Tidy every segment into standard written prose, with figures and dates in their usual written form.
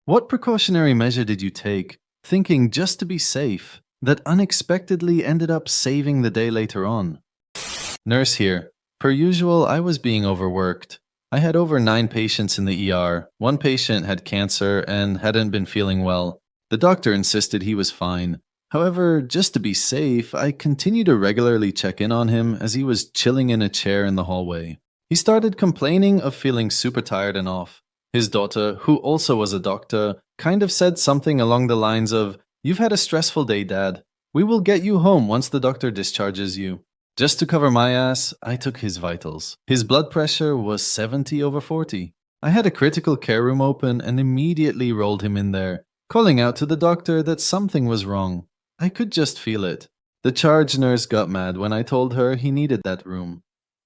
What precautionary measure did you take, thinking just to be safe, that unexpectedly ended up saving the day later on? Nurse here. Per usual, I was being overworked. I had over 9 patients in the ER. One patient had cancer and hadn't been feeling well. The doctor insisted he was fine. However, just to be safe, I continued to regularly check in on him as he was chilling in a chair in the hallway. He started complaining of feeling super tired and off. His daughter, who also was a doctor, kind of said something along the lines of, "You've had a stressful day, Dad. We will get you home once the doctor discharges you." Just to cover my ass, I took his vitals. His blood pressure was 70/40. I had a critical care room open and immediately rolled him in there, calling out to the doctor that something was wrong. I could just feel it. The charge nurse got mad when I told her he needed that room.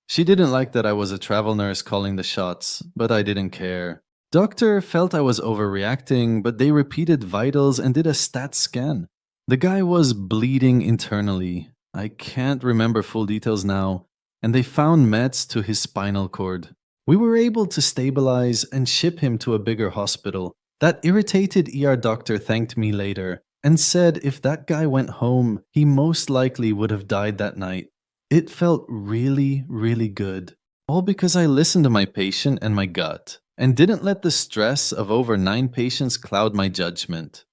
She didn't like that I was a travel nurse calling the shots, but I didn't care. Doctor felt I was overreacting, but they repeated vitals and did a stat scan. The guy was bleeding internally. I can't remember full details now, and they found meds to his spinal cord. We were able to stabilize and ship him to a bigger hospital. That irritated ER doctor thanked me later and said if that guy went home, he most likely would have died that night. It felt really, really good. All because I listened to my patient and my gut, and didn't let the stress of over 9 patients cloud my judgment.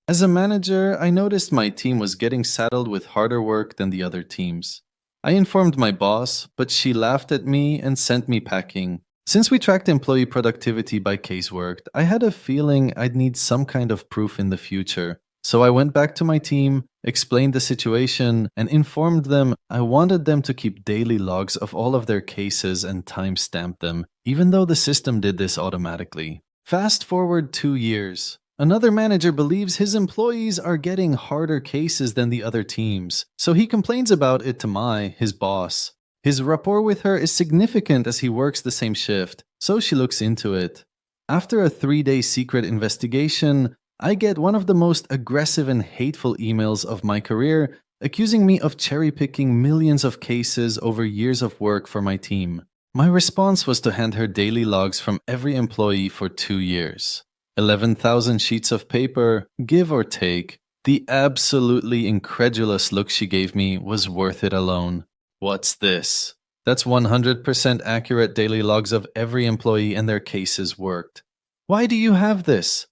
As a manager, I noticed my team was getting saddled with harder work than the other teams. I informed my boss, but she laughed at me and sent me packing. Since we tracked employee productivity by case worked, I had a feeling I'd need some kind of proof in the future. So I went back to my team, explained the situation, and informed them I wanted them to keep daily logs of all of their cases and timestamp them, even though the system did this automatically. Fast forward 2 years. Another manager believes his employees are getting harder cases than the other teams, so he complains about it to his boss. His rapport with her is significant as he works the same shift, so she looks into it. After a 3-day secret investigation, I get one of the most aggressive and hateful emails of my career, accusing me of cherry-picking millions of cases over years of work for my team. My response was to hand her daily logs from every employee for 2 years. 11,000 sheets of paper, give or take. The absolutely incredulous look she gave me was worth it alone. What's this? That's 100% accurate daily logs of every employee and their cases worked. Why do you have this?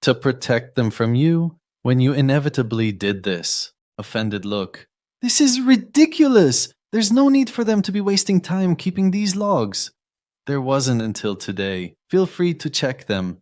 To protect them from you when you inevitably did this. Offended look. This is ridiculous! There's no need for them to be wasting time keeping these logs. There wasn't until today. Feel free to check them.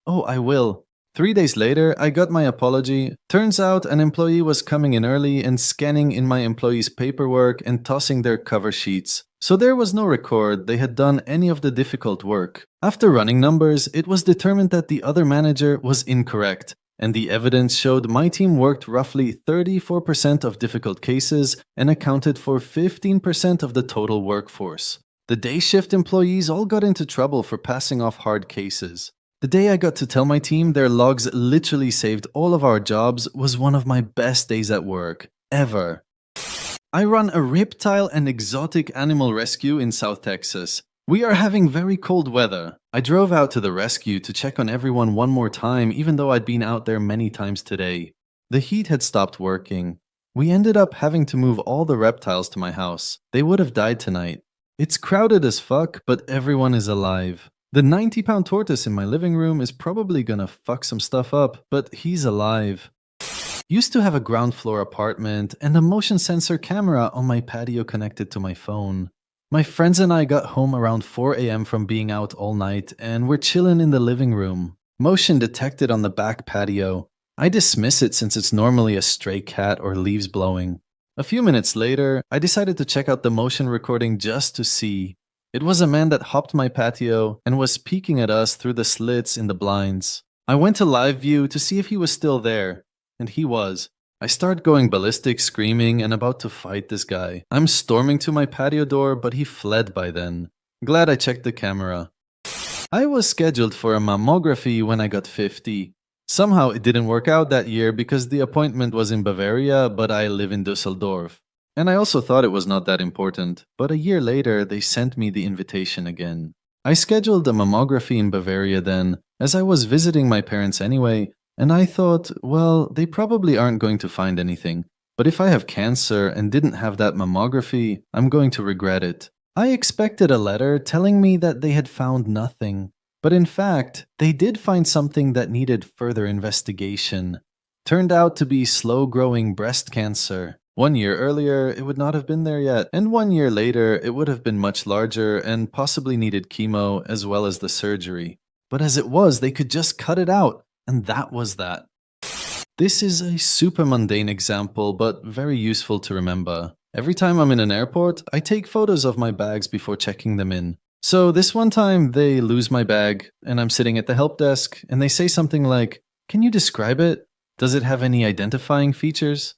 Oh, I will. 3 days later, I got my apology. Turns out an employee was coming in early and scanning in my employee's paperwork and tossing their cover sheets. So there was no record they had done any of the difficult work. After running numbers, it was determined that the other manager was incorrect, and the evidence showed my team worked roughly 34% of difficult cases and accounted for 15% of the total workforce. The day shift employees all got into trouble for passing off hard cases. The day I got to tell my team their logs literally saved all of our jobs was one of my best days at work, ever. I run a reptile and exotic animal rescue in South Texas. We are having very cold weather. I drove out to the rescue to check on everyone one more time, even though I'd been out there many times today. The heat had stopped working. We ended up having to move all the reptiles to my house. They would have died tonight. It's crowded as fuck, but everyone is alive. The 90-pound tortoise in my living room is probably gonna fuck some stuff up, but he's alive. Used to have a ground floor apartment and a motion sensor camera on my patio connected to my phone. My friends and I got home around 4 a.m. from being out all night and we're chilling in the living room. Motion detected on the back patio. I dismiss it since it's normally a stray cat or leaves blowing. A few minutes later, I decided to check out the motion recording just to see. It was a man that hopped my patio and was peeking at us through the slits in the blinds. I went to live view to see if he was still there, and he was. I start going ballistic, screaming, and about to fight this guy. I'm storming to my patio door, but he fled by then. Glad I checked the camera. I was scheduled for a mammography when I got 50. Somehow it didn't work out that year because the appointment was in Bavaria, but I live in Düsseldorf. And I also thought it was not that important, but a year later they sent me the invitation again. I scheduled a mammography in Bavaria then, as I was visiting my parents anyway, and I thought, well, they probably aren't going to find anything. But if I have cancer and didn't have that mammography, I'm going to regret it. I expected a letter telling me that they had found nothing. But in fact, they did find something that needed further investigation. Turned out to be slow-growing breast cancer. 1 year earlier, it would not have been there yet, and 1 year later, it would have been much larger and possibly needed chemo as well as the surgery. But as it was, they could just cut it out, and that was that. This is a super mundane example, but very useful to remember. Every time I'm in an airport, I take photos of my bags before checking them in. So this one time, they lose my bag, and I'm sitting at the help desk, and they say something like, "Can you describe it? Does it have any identifying features?"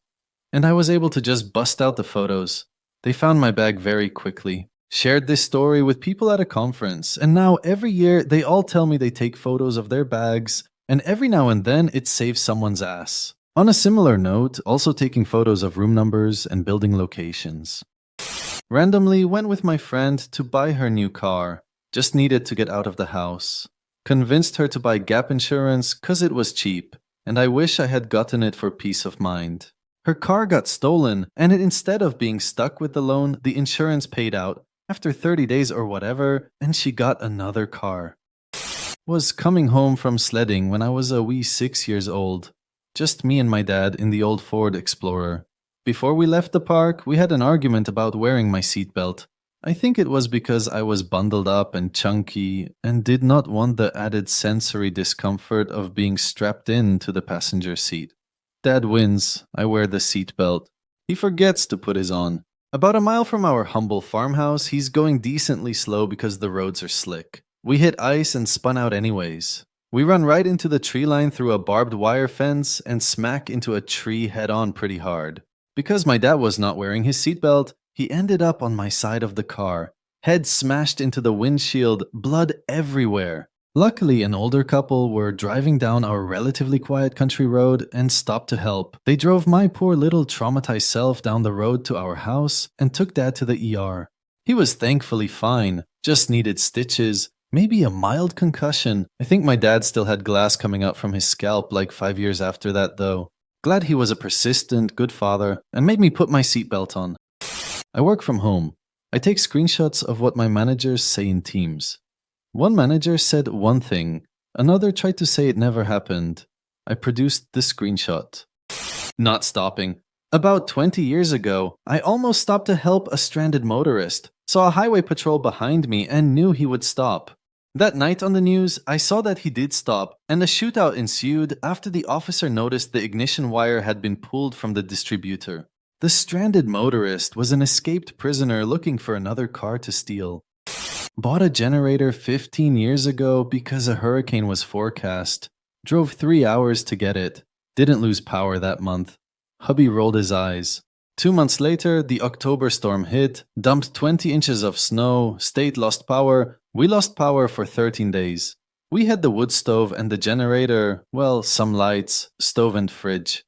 And I was able to just bust out the photos. They found my bag very quickly. Shared this story with people at a conference, and now every year they all tell me they take photos of their bags, and every now and then it saves someone's ass. On a similar note, also taking photos of room numbers and building locations. Randomly went with my friend to buy her new car. Just needed to get out of the house. Convinced her to buy gap insurance cause it was cheap, and I wish I had gotten it for peace of mind. Her car got stolen, and instead of being stuck with the loan, the insurance paid out after 30 days or whatever, and she got another car. Was coming home from sledding when I was a wee 6 years old. Just me and my dad in the old Ford Explorer. Before we left the park, we had an argument about wearing my seatbelt. I think it was because I was bundled up and chunky and did not want the added sensory discomfort of being strapped in to the passenger seat. Dad wins. I wear the seatbelt. He forgets to put his on. About a mile from our humble farmhouse, he's going decently slow because the roads are slick. We hit ice and spun out anyways. We run right into the tree line through a barbed wire fence and smack into a tree head-on pretty hard. Because my dad was not wearing his seatbelt, he ended up on my side of the car. Head smashed into the windshield, blood everywhere. Luckily, an older couple were driving down our relatively quiet country road and stopped to help. They drove my poor little traumatized self down the road to our house and took Dad to the ER. He was thankfully fine, just needed stitches, maybe a mild concussion. I think my dad still had glass coming out from his scalp like 5 years after that though. Glad he was a persistent, good father and made me put my seatbelt on. I work from home. I take screenshots of what my managers say in Teams. One manager said one thing, another tried to say it never happened. I produced the screenshot. Not stopping. About 20 years ago, I almost stopped to help a stranded motorist, saw a highway patrol behind me and knew he would stop. That night on the news, I saw that he did stop, and a shootout ensued after the officer noticed the ignition wire had been pulled from the distributor. The stranded motorist was an escaped prisoner looking for another car to steal. Bought a generator 15 years ago because a hurricane was forecast. Drove 3 hours to get it. Didn't lose power that month. Hubby rolled his eyes. 2 months later, the October storm hit, dumped 20 inches of snow, state lost power. We lost power for 13 days. We had the wood stove and the generator, well, some lights, stove and fridge.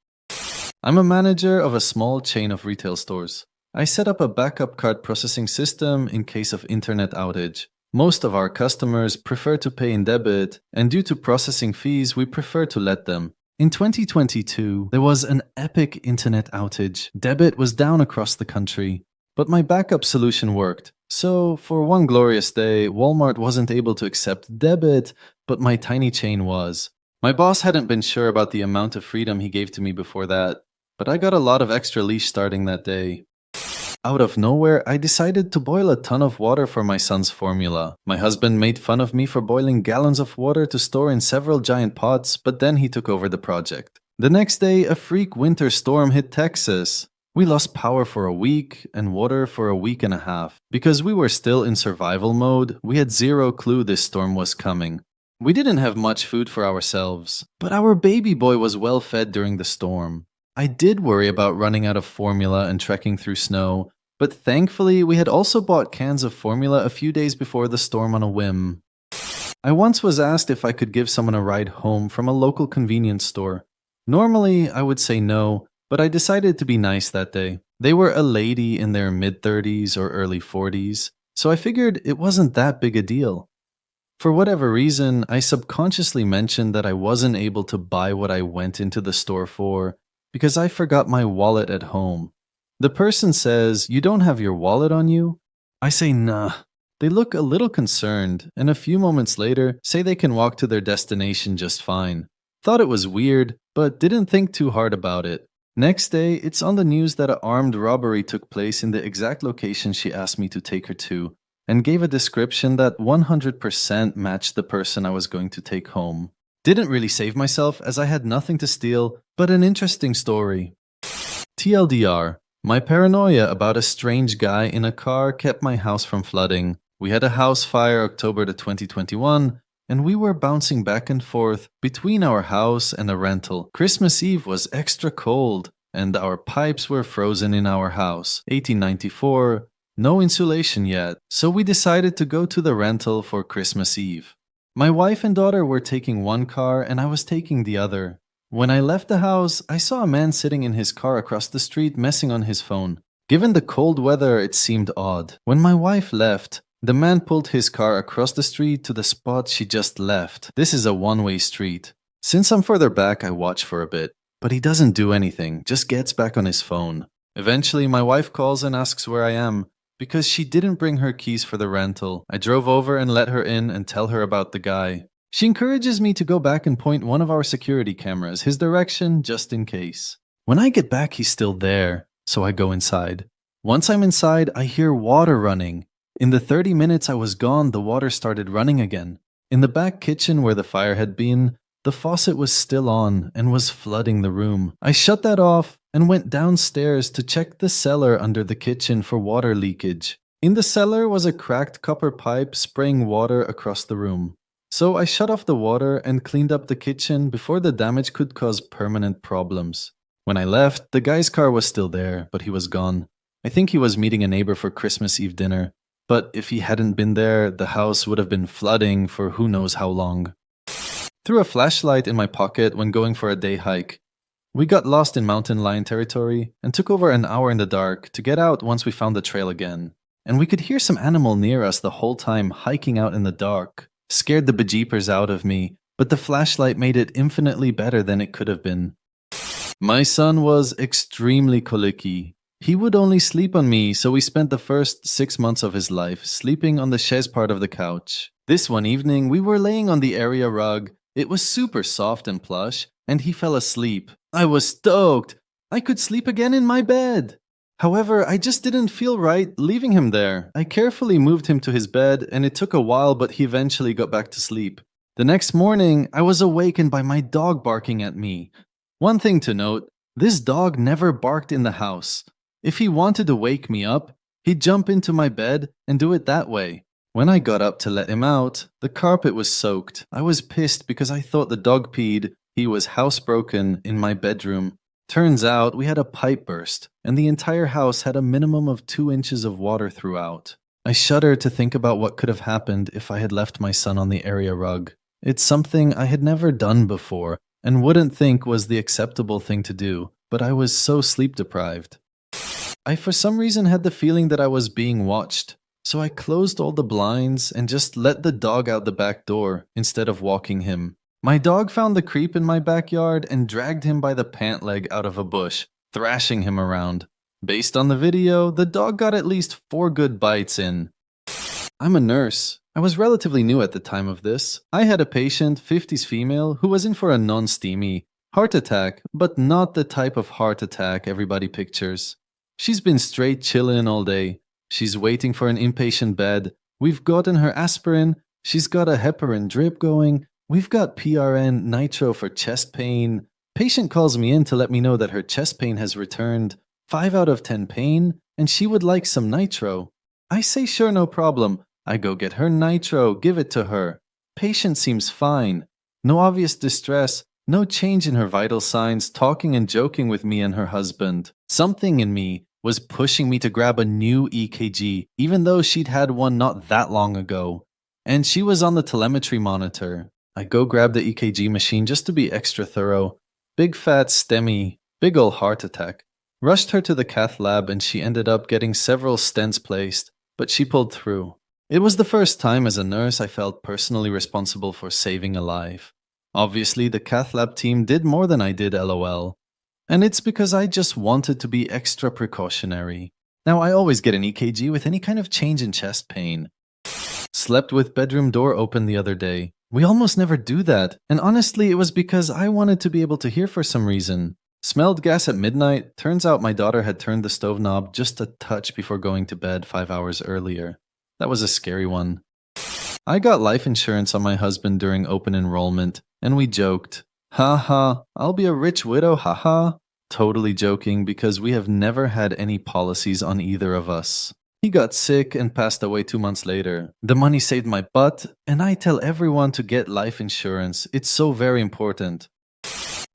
I'm a manager of a small chain of retail stores. I set up a backup card processing system in case of internet outage. Most of our customers prefer to pay in debit, and due to processing fees, we prefer to let them. In 2022, there was an epic internet outage. Debit was down across the country. But my backup solution worked. So, for one glorious day, Walmart wasn't able to accept debit, but my tiny chain was. My boss hadn't been sure about the amount of freedom he gave to me before that, but I got a lot of extra leash starting that day. Out of nowhere, I decided to boil a ton of water for my son's formula. My husband made fun of me for boiling gallons of water to store in several giant pots, but then he took over the project. The next day, a freak winter storm hit Texas. We lost power for a week and water for a week and a half. Because we were still in survival mode, we had zero clue this storm was coming. We didn't have much food for ourselves, but our baby boy was well fed during the storm. I did worry about running out of formula and trekking through snow, but thankfully we had also bought cans of formula a few days before the storm on a whim. I once was asked if I could give someone a ride home from a local convenience store. Normally I would say no, but I decided to be nice that day. They were a lady in their mid-30s or early 40s, so I figured it wasn't that big a deal. For whatever reason, I subconsciously mentioned that I wasn't able to buy what I went into the store for because I forgot my wallet at home. The person says, "You don't have your wallet on you?" I say, "Nah." They look a little concerned, and a few moments later say they can walk to their destination just fine. Thought it was weird, but didn't think too hard about it. Next day, it's on the news that an armed robbery took place in the exact location she asked me to take her to, and gave a description that 100% matched the person I was going to take home. Didn't really save myself as I had nothing to steal, but an interesting story. TLDR, my paranoia about a strange guy in a car kept my house from flooding. We had a house fire October 2021, and we were bouncing back and forth between our house and a rental. Christmas Eve was extra cold, and our pipes were frozen in our house. 1894, no insulation yet, so we decided to go to the rental for Christmas Eve. My wife and daughter were taking one car, and I was taking the other. When I left the house, I saw a man sitting in his car across the street messing on his phone. Given the cold weather, it seemed odd. When my wife left, the man pulled his car across the street to the spot she just left. This is a one-way street. Since I'm further back, I watch for a bit. But he doesn't do anything, just gets back on his phone. Eventually, my wife calls and asks where I am, because she didn't bring her keys for the rental. I drove over and let her in and tell her about the guy. She encourages me to go back and point one of our security cameras his direction, just in case. When I get back, he's still there, so I go inside. Once I'm inside, I hear water running. In the 30 minutes I was gone, the water started running again. In the back kitchen where the fire had been, the faucet was still on and was flooding the room. I shut that off and went downstairs to check the cellar under the kitchen for water leakage. In the cellar was a cracked copper pipe spraying water across the room. So I shut off the water and cleaned up the kitchen before the damage could cause permanent problems. When I left, the guy's car was still there, but he was gone. I think he was meeting a neighbor for Christmas Eve dinner. But if he hadn't been there, the house would have been flooding for who knows how long. Threw a flashlight in my pocket when going for a day hike. We got lost in mountain lion territory and took over an hour in the dark to get out once we found the trail again. And we could hear some animal near us the whole time hiking out in the dark. Scared the bejeepers out of me, but the flashlight made it infinitely better than it could have been. My son was extremely colicky. He would only sleep on me, so we spent the first 6 months of his life sleeping on the chaise part of the couch. This one evening, we were laying on the area rug. It was super soft and plush, and he fell asleep. I was stoked. I could sleep again in my bed. However, I just didn't feel right leaving him there. I carefully moved him to his bed, and it took a while, but he eventually got back to sleep. The next morning, I was awakened by my dog barking at me. One thing to note, this dog never barked in the house. If he wanted to wake me up, he'd jump into my bed and do it that way. When I got up to let him out, the carpet was soaked. I was pissed because I thought the dog peed. He was housebroken in my bedroom. Turns out we had a pipe burst, and the entire house had a minimum of 2 inches of water throughout. I shudder to think about what could have happened if I had left my son on the area rug. It's something I had never done before, and wouldn't think was the acceptable thing to do, but I was so sleep deprived. I for some reason had the feeling that I was being watched, so I closed all the blinds and just let the dog out the back door instead of walking him. My dog found the creep in my backyard and dragged him by the pant leg out of a bush, thrashing him around. Based on the video, the dog got at least 4 good bites in. I'm a nurse. I was relatively new at the time of this. I had a patient, 50s female, who was in for a non-steamy heart attack, but not the type of heart attack everybody pictures. She's been straight chillin' all day. She's waiting for an inpatient bed. We've gotten her aspirin. She's got a heparin drip going. We've got PRN nitro for chest pain. Patient calls me in to let me know that her chest pain has returned. 5 out of 10 pain, and she would like some nitro. I say sure, no problem. I go get her nitro, give it to her. Patient seems fine. No obvious distress. No change in her vital signs, talking and joking with me and her husband. Something in me was pushing me to grab a new EKG, even though she'd had one not that long ago. And she was on the telemetry monitor. I go grab the EKG machine just to be extra thorough. Big fat STEMI, big ol' heart attack. Rushed her to the cath lab and she ended up getting several stents placed, but she pulled through. It was the first time as a nurse I felt personally responsible for saving a life. Obviously, the cath lab team did more than I did, lol. And it's because I just wanted to be extra precautionary. Now, I always get an EKG with any kind of change in chest pain. Slept with bedroom door open the other day. We almost never do that, and honestly, it was because I wanted to be able to hear for some reason. Smelled gas at midnight. Turns out my daughter had turned the stove knob just a touch before going to bed 5 hours earlier. That was a scary one. I got life insurance on my husband during open enrollment, and we joked, "Haha, I'll be a rich widow, haha." Totally joking because we have never had any policies on either of us. He got sick and passed away 2 months later. The money saved my butt, and I tell everyone to get life insurance. It's so very important.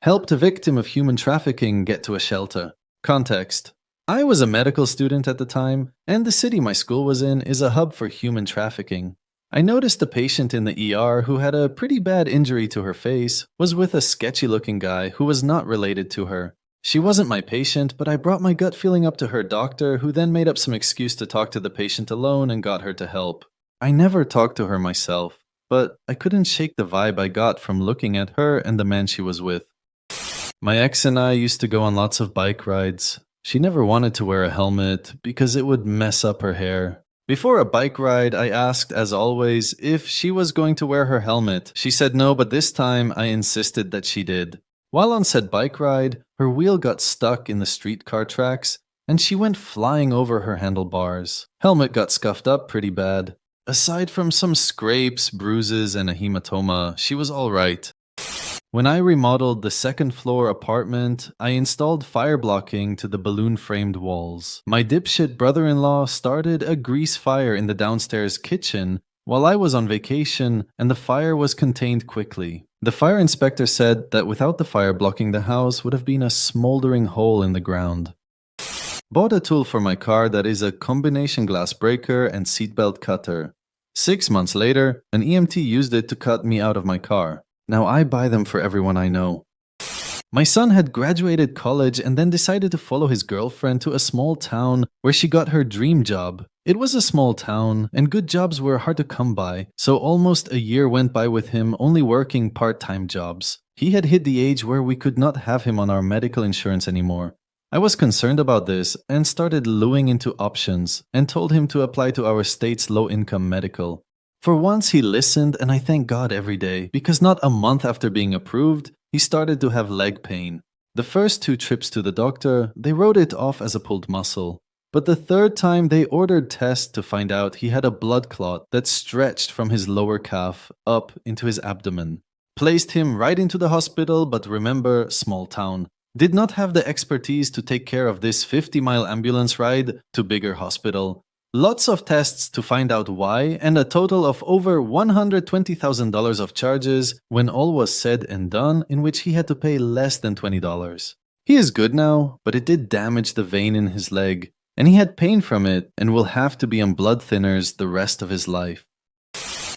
Helped a victim of human trafficking get to a shelter. Context. I was a medical student at the time, and the city my school was in is a hub for human trafficking. I noticed a patient in the ER who had a pretty bad injury to her face was with a sketchy-looking guy who was not related to her. She wasn't my patient, but I brought my gut feeling up to her doctor, who then made up some excuse to talk to the patient alone and got her to help. I never talked to her myself, but I couldn't shake the vibe I got from looking at her and the man she was with. My ex and I used to go on lots of bike rides. She never wanted to wear a helmet because it would mess up her hair. Before a bike ride, I asked, as always, if she was going to wear her helmet. She said no, but this time I insisted that she did. While on said bike ride, her wheel got stuck in the streetcar tracks, and she went flying over her handlebars. Helmet got scuffed up pretty bad. Aside from some scrapes, bruises, and a hematoma, she was alright. When I remodeled the second-floor apartment, I installed fire blocking to the balloon-framed walls. My dipshit brother-in-law started a grease fire in the downstairs kitchen while I was on vacation, and the fire was contained quickly. The fire inspector said that without the fire blocking, the house would have been a smoldering hole in the ground. Bought a tool for my car that is a combination glass breaker and seatbelt cutter. 6 months later, an EMT used it to cut me out of my car. Now I buy them for everyone I know. My son had graduated college and then decided to follow his girlfriend to a small town where she got her dream job. It was a small town, and good jobs were hard to come by, so almost a year went by with him only working part-time jobs. He had hit the age where we could not have him on our medical insurance anymore. I was concerned about this and started looking into options and told him to apply to our state's low-income medical. For once he listened, and I thank God every day, because not a month after being approved, he started to have leg pain. The first 2 trips to the doctor, they wrote it off as a pulled muscle. But the third time they ordered tests to find out he had a blood clot that stretched from his lower calf up into his abdomen. Placed him right into the hospital, but remember, small town. Did not have the expertise to take care of this 50-mile ambulance ride to bigger hospital. Lots of tests to find out why, and a total of over $120,000 of charges when all was said and done, in which he had to pay less than $20. He is good now, but it did damage the vein in his leg, and he had pain from it and will have to be on blood thinners the rest of his life.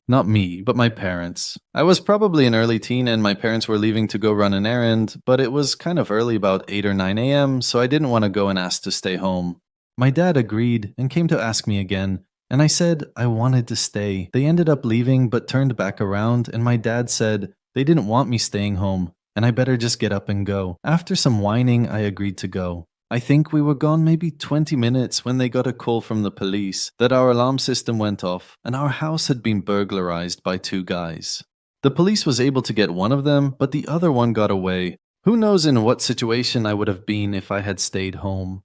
Not me, but my parents. I was probably an early teen and my parents were leaving to go run an errand, but it was kind of early, about 8 or 9 a.m., so I didn't want to go and ask to stay home. My dad agreed and came to ask me again, and I said I wanted to stay. They ended up leaving but turned back around, and my dad said they didn't want me staying home, and I better just get up and go. After some whining, I agreed to go. I think we were gone maybe 20 minutes when they got a call from the police that our alarm system went off and our house had been burglarized by 2 guys. The police was able to get one of them, but the other one got away. Who knows in what situation I would have been if I had stayed home.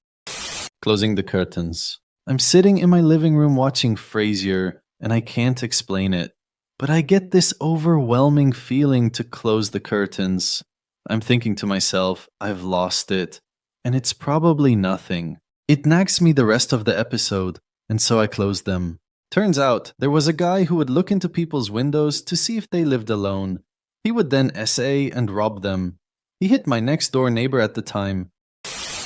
Closing the curtains. I'm sitting in my living room watching Frasier, and I can't explain it. But I get this overwhelming feeling to close the curtains. I'm thinking to myself, I've lost it. And it's probably nothing. It nags me the rest of the episode, and so I closed them. Turns out, there was a guy who would look into people's windows to see if they lived alone. He would then essay and rob them. He hit my next door neighbor at the time,